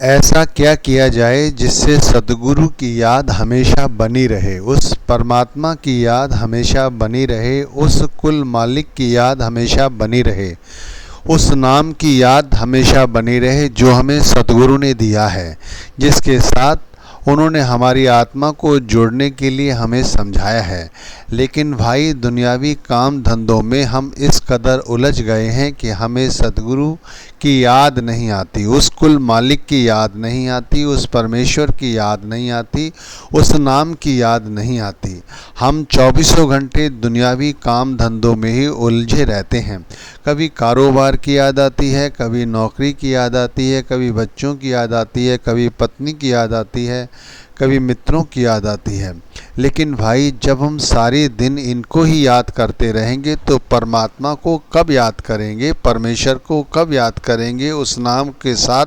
ऐसा क्या किया जाए जिससे सद्गुरु की याद हमेशा बनी रहे, उस परमात्मा की याद हमेशा बनी रहे, उस कुल मालिक की याद हमेशा बनी रहे, उस नाम की याद हमेशा बनी रहे जो हमें सद्गुरु ने दिया है, जिसके साथ उन्होंने हमारी आत्मा को जोड़ने के लिए हमें समझाया है। लेकिन भाई, दुनियावी काम धंधों में हम इस कदर उलझ गए हैं कि हमें सद्गुरु की याद नहीं आती, उस कुल मालिक की याद नहीं आती, उस परमेश्वर की याद नहीं आती, उस नाम की याद नहीं आती। हम 24 घंटे दुनियावी काम धंधों में ही उलझे रहते हैं। कभी कारोबार की याद आती है, कभी नौकरी की याद आती है, कभी बच्चों की याद आती है, कभी पत्नी की याद आती है, कभी मित्रों की याद आती है। लेकिन भाई, जब हम सारे दिन इनको ही याद करते रहेंगे तो परमात्मा को कब याद करेंगे, परमेश्वर को कब याद करेंगे, उस नाम के साथ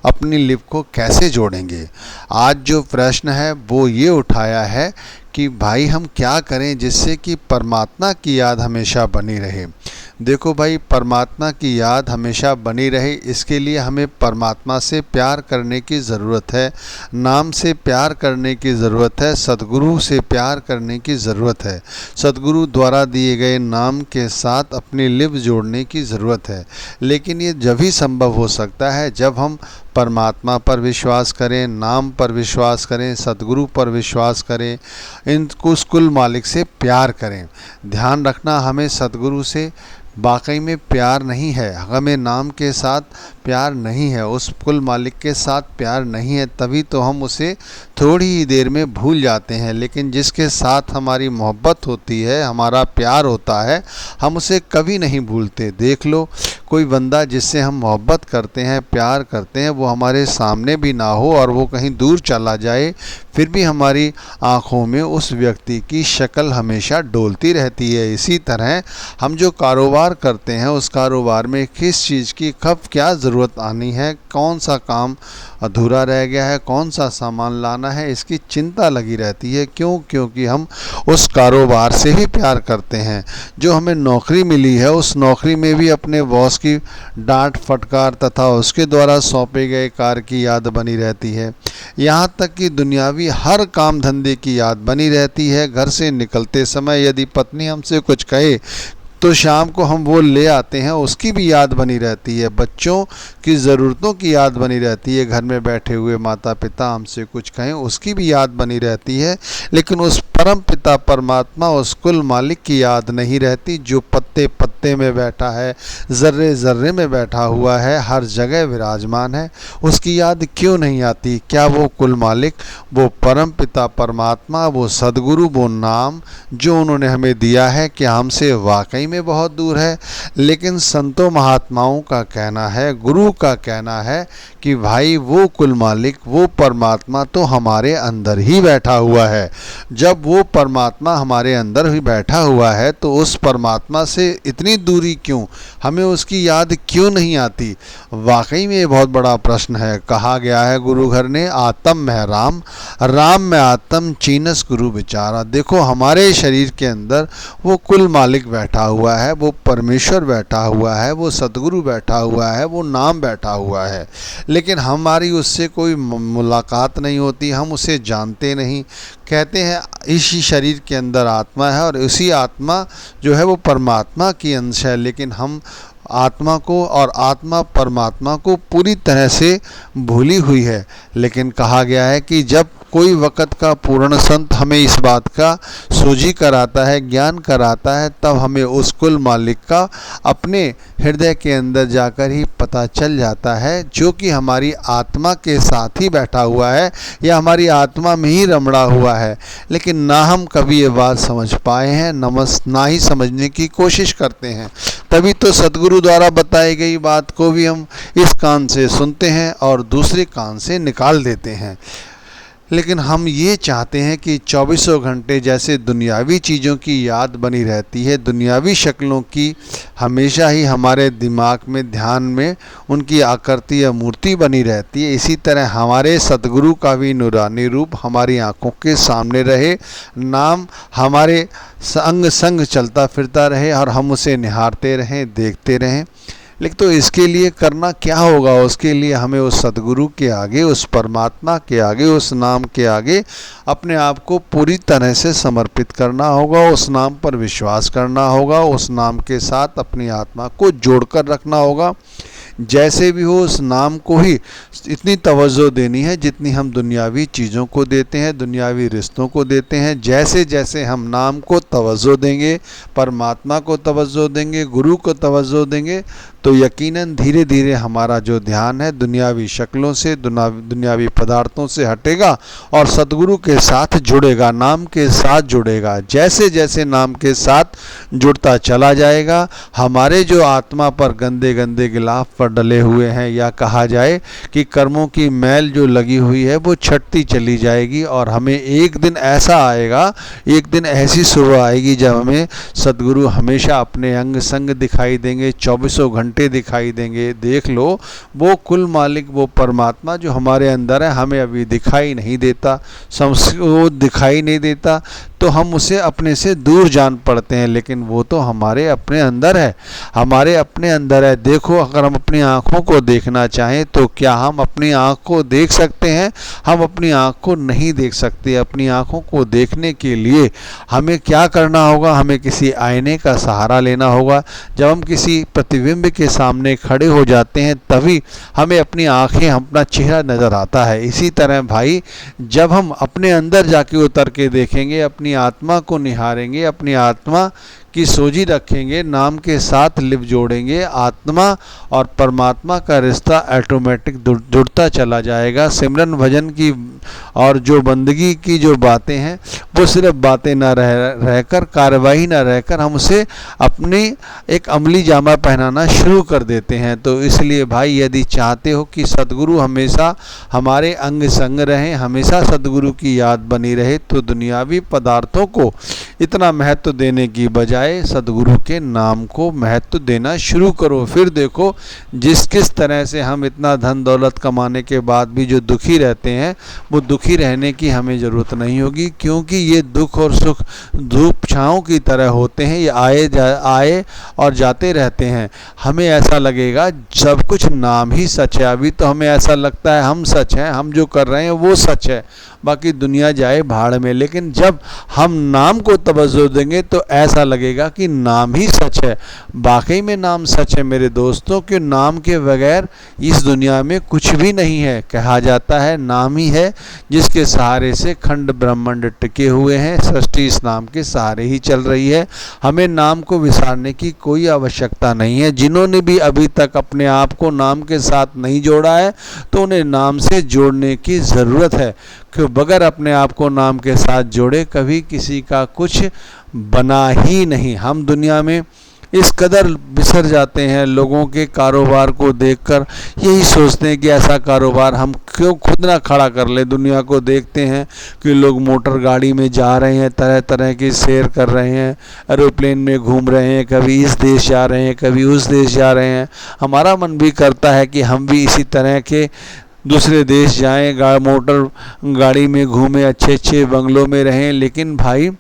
अपनी लिप को कैसे जोड़ेंगे। आज जो प्रश्न है वो ये उठाया है कि भाई, हम क्या करें जिससे कि परमात्मा की याद हमेशा बनी रहे। देखो भाई, परमात्मा की याद हमेशा बनी रहे, इसके लिए हमें परमात्मा से प्यार करने की ज़रूरत है, नाम से प्यार करने की ज़रूरत है, सद्गुरु से प्यार करने की ज़रूरत है, सद्गुरु द्वारा दिए गए नाम के साथ अपनी लिप जोड़ने की ज़रूरत है। लेकिन ये जब ही संभव हो सकता है जब हम परमात्मा पर विश्वास करें, नाम पर विश्वास करें, सद्गुरु पर विश्वास करें, इनको उस कुल मालिक से प्यार करें। ध्यान रखना, हमें सद्गुरु से वाकई में प्यार नहीं है, हमें नाम के साथ प्यार नहीं है, उस कुल मालिक के साथ प्यार नहीं है, तभी तो हम उसे थोड़ी ही देर में भूल जाते हैं। लेकिन जिसके साथ हमारी मोहब्बत होती है, हमारा प्यार होता है, हम उसे कभी नहीं भूलते। देख लो, कोई बंदा जिससे हम मोहब्बत करते हैं, प्यार करते हैं, वो हमारे सामने भी ना हो और वो कहीं दूर चला जाए, फिर भी हमारी आँखों में उस व्यक्ति की शक्ल हमेशा डोलती रहती है। इसी तरह हम जो कारोबार करते हैं, उस कारोबार में किस चीज़ की कब क्या ज़रूरत आनी है, कौन सा काम अधूरा रह गया है, कौन सा सामान लाना है, इसकी चिंता लगी रहती है। क्यों? क्योंकि हम उस कारोबार से ही प्यार करते हैं। जो हमें नौकरी मिली है, उस नौकरी में भी अपने बॉस की डांट फटकार तथा उसके द्वारा सौंपे गए कार्य की याद बनी रहती है। यहाँ तक कि दुनियावी हर काम धंधे की याद बनी रहती है। घर से निकलते समय यदि पत्नी हमसे कुछ कहे तो शाम को हम वो ले आते हैं, उसकी भी याद बनी रहती है। बच्चों की ज़रूरतों की याद बनी रहती है। घर में बैठे हुए माता पिता हमसे कुछ कहें, उसकी भी याद बनी रहती है। लेकिन उस परम पिता परमात्मा, उस कुल मालिक की याद नहीं रहती, जो पत्ते पत्ते में बैठा है, ज़र्रे ज़र्रे में बैठा हुआ है, हर जगह विराजमान है। उसकी याद क्यों नहीं आती? क्या वो कुल मालिक, वो परम पिता परमात्मा, वो सद्गुरु, वो नाम जो उन्होंने हमें दिया है, कि हमसे वाकई में बहुत दूर है? लेकिन संतों महात्माओं का कहना है, गुरु का कहना है कि भाई, वो कुल मालिक, वो परमात्मा तो हमारे अंदर ही बैठा हुआ है। जब वो परमात्मा हमारे अंदर ही बैठा हुआ है तो उस परमात्मा से इतनी दूरी क्यों? हमें उसकी याद क्यों नहीं आती? वाकई में ये बहुत बड़ा प्रश्न है। कहा गया है गुरु घर ने, आत्म में राम, राम में आत्म, चीनस गुरु विचारा। देखो, हमारे शरीर के अंदर वो कुल मालिक बैठा हुआ है, वो परमेश्वर बैठा हुआ है, वो सद्गुरु बैठा हुआ है, वो नाम बैठा हुआ है। लेकिन हमारी उससे कोई मुलाकात नहीं होती, हम उसे जानते नहीं। कहते हैं इसी शरीर के अंदर आत्मा है और उसी आत्मा जो है वो परमात्मा की अंश है। लेकिन हम आत्मा को और आत्मा परमात्मा को पूरी तरह से भूली हुई है। लेकिन कहा गया है कि जब कोई वक़्त का पूर्ण संत हमें इस बात का सूझी कराता है, ज्ञान कराता है, तब हमें उस कुल मालिक का अपने हृदय के अंदर जाकर ही पता चल जाता है, जो कि हमारी आत्मा के साथ ही बैठा हुआ है या हमारी आत्मा में ही रमड़ा हुआ है। लेकिन ना हम कभी ये बात समझ पाए हैं, ना ही समझने की कोशिश करते हैं। तभी तो सद्गुरु द्वारा बताई गई बात को भी हम इस कान से सुनते हैं और दूसरे कान से निकाल देते हैं। लेकिन हम ये चाहते हैं कि 24 घंटे जैसे दुनियावी चीज़ों की याद बनी रहती है, दुनियावी शक्लों की हमेशा ही हमारे दिमाग में, ध्यान में उनकी आकृति या मूर्ति बनी रहती है, इसी तरह हमारे सद्गुरु का भी नूरानी रूप हमारी आंखों के सामने रहे, नाम हमारे संग संग चलता फिरता रहे और हम उसे निहारते रहें, देखते रहें। लेकिन तो इसके लिए करना क्या होगा? उसके लिए हमें उस सद्गुरु के आगे, उस परमात्मा के आगे, उस नाम के आगे अपने आप को पूरी तरह से समर्पित करना होगा, उस नाम पर विश्वास करना होगा, उस नाम के साथ अपनी आत्मा को जोड़कर रखना होगा। जैसे भी हो उस नाम को ही इतनी तवज्जो देनी है जितनी हम दुनियावी चीज़ों को देते हैं, दुनियावी रिश्तों को देते हैं। जैसे जैसे हम नाम को तवज्जो देंगे, परमात्मा को तवज्जो देंगे, गुरु को तवज्जो देंगे, तो यकीनन धीरे धीरे हमारा जो ध्यान है दुनियावी शक्लों से, दुनियावी पदार्थों से हटेगा और सद्गुरु के साथ जुड़ेगा, नाम के साथ जुड़ेगा। जैसे जैसे नाम के साथ जुड़ता चला जाएगा, हमारे जो आत्मा पर गंदे गंदे गिलाफ पर डले हुए हैं, या कहा जाए कि कर्मों की मैल जो लगी हुई है, वो छटती चली जाएगी। और हमें एक दिन ऐसा आएगा, एक दिन ऐसी सुबह आएगी जब हमें सद्गुरु हमेशा अपने अंग संग दिखाई देंगे, 24 घंटे दिखाई देंगे। देख लो, वो कुल मालिक, वो परमात्मा जो हमारे अंदर है, हमें अभी दिखाई नहीं देता, वो दिखाई नहीं देता तो हम उसे अपने से दूर जान पड़ते हैं, लेकिन वो तो हमारे अपने अंदर है, हमारे अपने अंदर है। देखो, अगर हम अपनी आँखों को देखना चाहें तो क्या हम अपनी आँख को देख सकते हैं? हम अपनी आँख को नहीं देख सकते। अपनी आँखों को देखने के लिए हमें क्या करना होगा? हमें किसी आईने का सहारा लेना होगा। जब हम किसी प्रतिबिंब के सामने खड़े हो जाते हैं तभी हमें अपनी आँखें, अपना चेहरा नज़र आता है। इसी तरह भाई, जब हम अपने अंदर जाके उतर के देखेंगे, अपनी आत्मा को निहारेंगे, अपनी आत्मा की सोजी रखेंगे, नाम के साथ लिप जोड़ेंगे, आत्मा और परमात्मा का रिश्ता ऑटोमेटिक जुड़ता चला जाएगा। सिमरन भजन की और जो बंदगी की जो बातें हैं, वो सिर्फ बातें ना रहकर, कार्रवाई ना रहकर, हम उसे अपनी एक अमली जामा पहनाना शुरू कर देते हैं। तो इसलिए भाई, यदि चाहते हो कि सद्गुरु हमेशा हमारे अंग संग रहें, हमेशा सद्गुरु की याद बनी रहे, तो दुनियावी पदार्थों को इतना महत्व देने की बजाय सद्गुरु के नाम को महत्व देना शुरू करो। फिर देखो, किस तरह से हम इतना धन दौलत कमाने के बाद भी जो दुखी रहते हैं, वो दुखी रहने की हमें ज़रूरत नहीं होगी, क्योंकि ये दुख और सुख धूप छाँव की तरह होते हैं, ये आए और जाते रहते हैं। हमें ऐसा लगेगा सब कुछ नाम ही सच है। अभी तो हमें ऐसा लगता है हम सच हैं, हम जो कर रहे हैं वो सच है, बाकी दुनिया जाए भाड़ में। लेकिन जब हम नाम को तवज्जो देंगे तो ऐसा लगेगा कि नाम ही सच है। वाकई में नाम सच है मेरे दोस्तों, कि नाम के बगैर इस दुनिया में कुछ भी नहीं है। कहा जाता है नाम ही है जिसके सहारे से खंड ब्रह्मांड टिके हुए हैं, सृष्टि इस नाम के सहारे ही चल रही है। हमें नाम को विसारने की कोई आवश्यकता नहीं है। जिन्होंने भी अभी तक अपने आप को नाम के साथ नहीं जोड़ा है, तो उन्हें नाम से जोड़ने की ज़रूरत है, कि बगैर अपने आप को नाम के साथ जोड़े कभी किसी का कुछ बना ही नहीं। हम दुनिया में इस कदर बिसर जाते हैं, लोगों के कारोबार को देखकर यही सोचते हैं कि ऐसा कारोबार हम क्यों खुद ना खड़ा कर ले। दुनिया को देखते हैं कि लोग मोटर गाड़ी में जा रहे हैं, तरह तरह की सैर कर रहे हैं, एरोप्लेन में घूम रहे हैं, कभी इस देश जा रहे हैं, कभी उस देश जा रहे हैं। हमारा मन भी करता है कि हम भी इसी तरह के दूसरे देश जाएं, मोटर गाड़ी में घूमें, अच्छे अच्छे बंगलों में रहें। लेकिन भाई,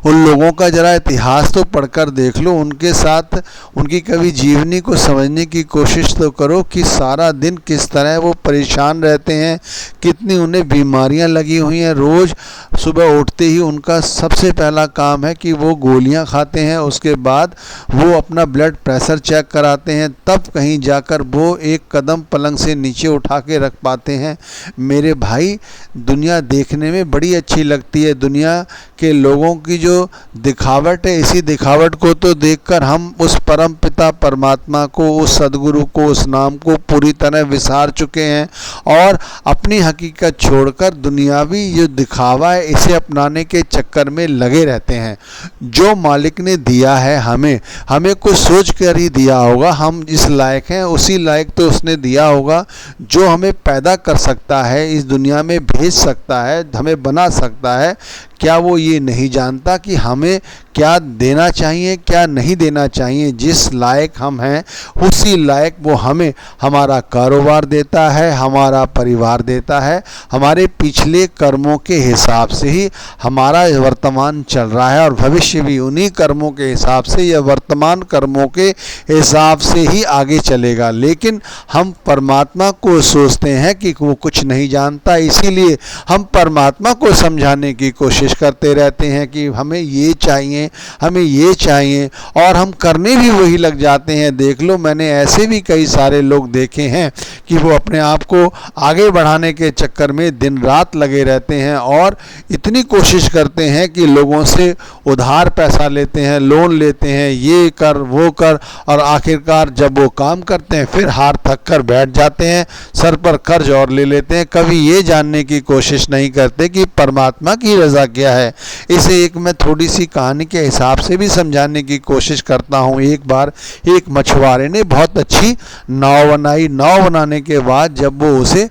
उन लोगों का ज़रा इतिहास तो पढ़कर देख लो, उनके साथ उनकी कभी जीवनी को समझने की कोशिश तो करो कि सारा दिन किस तरह वो परेशान रहते हैं, कितनी उन्हें बीमारियां लगी हुई हैं। रोज़ सुबह उठते ही उनका सबसे पहला काम है कि वो गोलियां खाते हैं, उसके बाद वो अपना ब्लड प्रेशर चेक कराते हैं, तब कहीं जाकर वो एक कदम पलंग से नीचे उठा के रख पाते हैं। मेरे भाई, दुनिया देखने में बड़ी अच्छी लगती है। दुनिया के लोगों की जो दिखावट है, इसी दिखावट को तो देखकर हम उस परम पिता परमात्मा को, उस सद्गुरु को, उस नाम को पूरी तरह विसार चुके हैं और अपनी हकीकत छोड़कर दुनियावी जो दिखावा है इसे अपनाने के चक्कर में लगे रहते हैं। जो मालिक ने दिया है हमें कुछ सोच कर ही दिया होगा। हम जिस लायक हैं उसी लायक तो उसने दिया होगा। जो हमें पैदा कर सकता है, इस दुनिया में भेज सकता है, हमें बना सकता है, क्या वो ये नहीं जानता कि हमें क्या देना चाहिए, क्या नहीं देना चाहिए? जिस लायक हम हैं उसी लायक वो हमें हमारा कारोबार देता है, हमारा परिवार देता है। हमारे पिछले कर्मों के हिसाब से ही हमारा वर्तमान चल रहा है और भविष्य भी उन्हीं कर्मों के हिसाब से या वर्तमान कर्मों के हिसाब से ही आगे चलेगा। लेकिन हम परमात्मा को सोचते हैं कि वो कुछ नहीं जानता, इसीलिए हम परमात्मा को समझाने की कोशिश करते रहते हैं कि हमें ये चाहिए, हमें ये चाहिए, और हम करने भी वही लग जाते हैं। देख लो, मैंने ऐसे भी कई सारे लोग देखे हैं कि वो अपने आप को आगे बढ़ाने के चक्कर में दिन रात लगे रहते हैं और इतनी कोशिश करते हैं कि लोगों से उधार पैसा लेते हैं, लोन लेते हैं, ये कर वो कर, और आखिरकार जब वो काम करते हैं फिर हार थक कर बैठ जाते हैं, सर पर कर्ज और ले लेते हैं। कभी ये जानने की कोशिश नहीं करते कि परमात्मा की रज़ा क्या है। इसे एक मैं थोड़ी सी कहानी के हिसाब से भी समझाने की कोशिश करता हूँ। एक बार एक मछुआरे ने बहुत अच्छी नाव बनाई। नाव बनाने के बाद जब वो उसे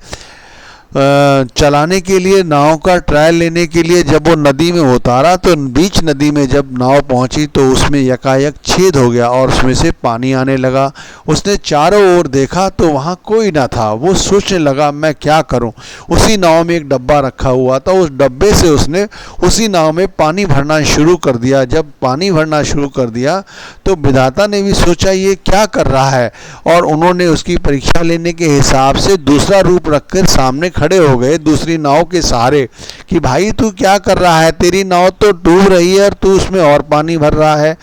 चलाने के लिए, नाव का ट्रायल लेने के लिए जब वो नदी में उतारा, तो बीच नदी में जब नाव पहुंची तो उसमें यकायक छेद हो गया और उसमें से पानी आने लगा। उसने चारों ओर देखा तो वहाँ कोई ना था। वो सोचने लगा मैं क्या करूं। उसी नाव में एक डब्बा रखा हुआ था, उस डब्बे से उसने उसी नाव में पानी भरना शुरू कर दिया। जब पानी भरना शुरू कर दिया तो विधाता ने भी सोचा ये क्या कर रहा है, और उन्होंने उसकी परीक्षा लेने के हिसाब से दूसरा रूप रखकर सामने खड़े हो गए दूसरी नाव के सहारे कि भाई तू क्या कर रहा है, तेरी नाव तो डूब रही है और तू उसमें और पानी भर रहा है,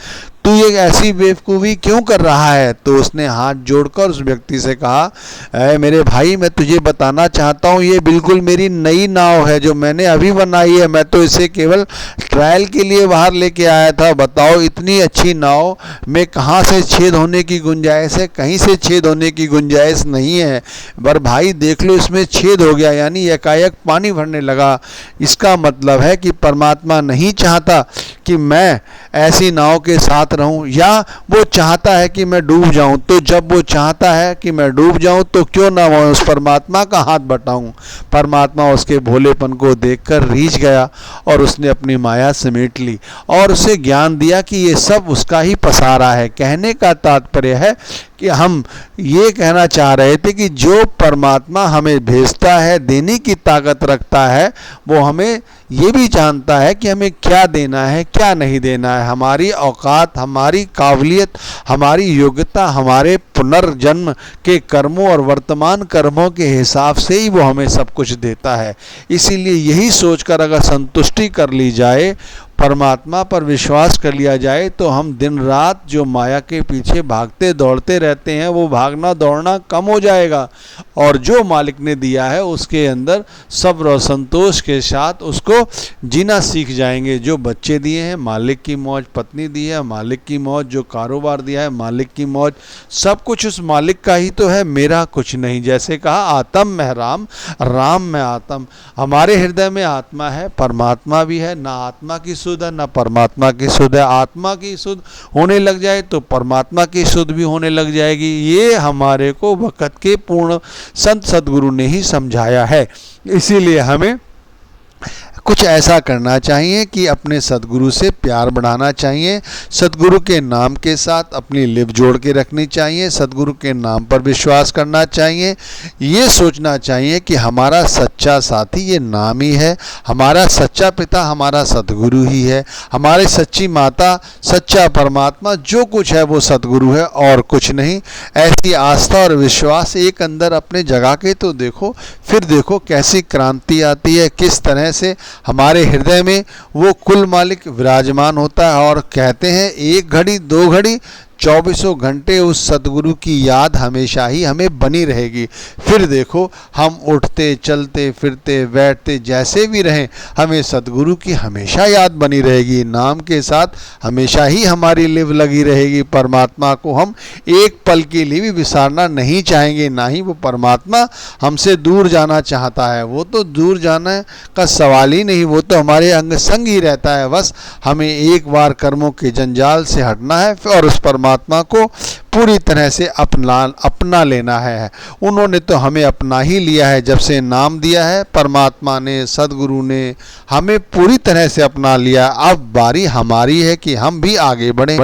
तू ये ऐसी बेवकूफ़ी क्यों कर रहा है। तो उसने हाथ जोड़कर उस व्यक्ति से कहा, ऐ मेरे भाई, मैं तुझे बताना चाहता हूँ ये बिल्कुल मेरी नई नाव है जो मैंने अभी बनाई है। मैं तो इसे केवल ट्रायल के लिए बाहर लेके आया था। बताओ इतनी अच्छी नाव में कहाँ से छेद होने की गुंजाइश है? कहीं से छेद होने की गुंजाइश नहीं है। पर भाई देख लो, इसमें छेद हो गया, यानी एकाएक पानी भरने लगा। इसका मतलब है कि परमात्मा नहीं चाहता कि मैं ऐसी नाव के साथ रहूं, या वो चाहता है कि मैं डूब जाऊं। तो जब वो चाहता है कि मैं डूब जाऊं तो क्यों ना मैं उस परमात्मा का हाथ बटाऊं। परमात्मा उसके भोलेपन को देखकर रीझ गया और उसने अपनी माया समेट ली और उसे ज्ञान दिया कि ये सब उसका ही पसारा है। कहने का तात्पर्य है कि हम ये कहना चाह रहे थे कि जो परमात्मा हमें भेजता है, देने की ताकत रखता है, वो हमें ये भी जानता है कि हमें क्या देना है, क्या नहीं देना है। हमारी औकात, हमारी काबिलियत, हमारी योग्यता, हमारे पुनर्जन्म के कर्मों और वर्तमान कर्मों के हिसाब से ही वो हमें सब कुछ देता है। इसीलिए यही सोचकर अगर संतुष्टि कर ली जाए, परमात्मा पर विश्वास कर लिया जाए, तो हम दिन रात जो माया के पीछे भागते दौड़ते रहते हैं वो भागना दौड़ना कम हो जाएगा और जो मालिक ने दिया है उसके अंदर सब्र और संतोष के साथ उसको जीना सीख जाएंगे। जो बच्चे दिए हैं मालिक की मौज, पत्नी दी है मालिक की मौज, जो कारोबार दिया है मालिक की मौज, सब कुछ उस मालिक का ही तो है, मेरा कुछ नहीं। जैसे कहा आत्म में राम, राम में आत्म। हमारे हृदय में आत्मा है, परमात्मा भी है। ना आत्मा की सुध है, ना परमात्मा की सुध है। आत्मा की सुध होने लग जाए तो परमात्मा की सुध भी होने लग जाएगी। ये हमारे को वक़्त के पूर्ण संत सदगुरु ने ही समझाया है। इसीलिए हमें कुछ ऐसा करना चाहिए कि अपने सदगुरु से प्यार बढ़ाना चाहिए, सदगुरु के नाम के साथ अपनी लिप जोड़ के रखनी चाहिए, सदगुरु के नाम पर विश्वास करना चाहिए। ये सोचना चाहिए कि हमारा सच्चा साथी ये नाम ही है, हमारा सच्चा पिता हमारा सदगुरु ही है, हमारी सच्ची माता, सच्चा परमात्मा जो कुछ है वो सदगुरु है और कुछ नहीं। ऐसी आस्था और विश्वास एक अंदर अपने जगा के तो देखो, फिर देखो कैसी क्रांति आती है, किस तरह से हमारे हृदय में वो कुल मालिक विराजमान होता है। और कहते हैं एक घड़ी दो घड़ी 24 घंटे उस सदगुरु की याद हमेशा ही हमें बनी रहेगी। फिर देखो हम उठते चलते फिरते बैठते जैसे भी रहें, हमें सदगुरु की हमेशा याद बनी रहेगी। नाम के साथ हमेशा ही हमारी लिव लगी रहेगी। परमात्मा को हम एक पल के लिए भी विसारना नहीं चाहेंगे, ना ही वो परमात्मा हमसे दूर जाना चाहता है। वो तो दूर जाने का सवाल ही नहीं, वो तो हमारे अंग संग ही रहता है। बस हमें एक बार कर्मों के जंजाल से हटना है और उस परमात्मा परमात्मा को पूरी तरह से अपना लेना है। उन्होंने तो हमें अपना ही लिया है, जब से नाम दिया है परमात्मा ने, सदगुरु ने हमें पूरी तरह से अपना लिया। अब बारी हमारी है कि हम भी आगे बढ़ें।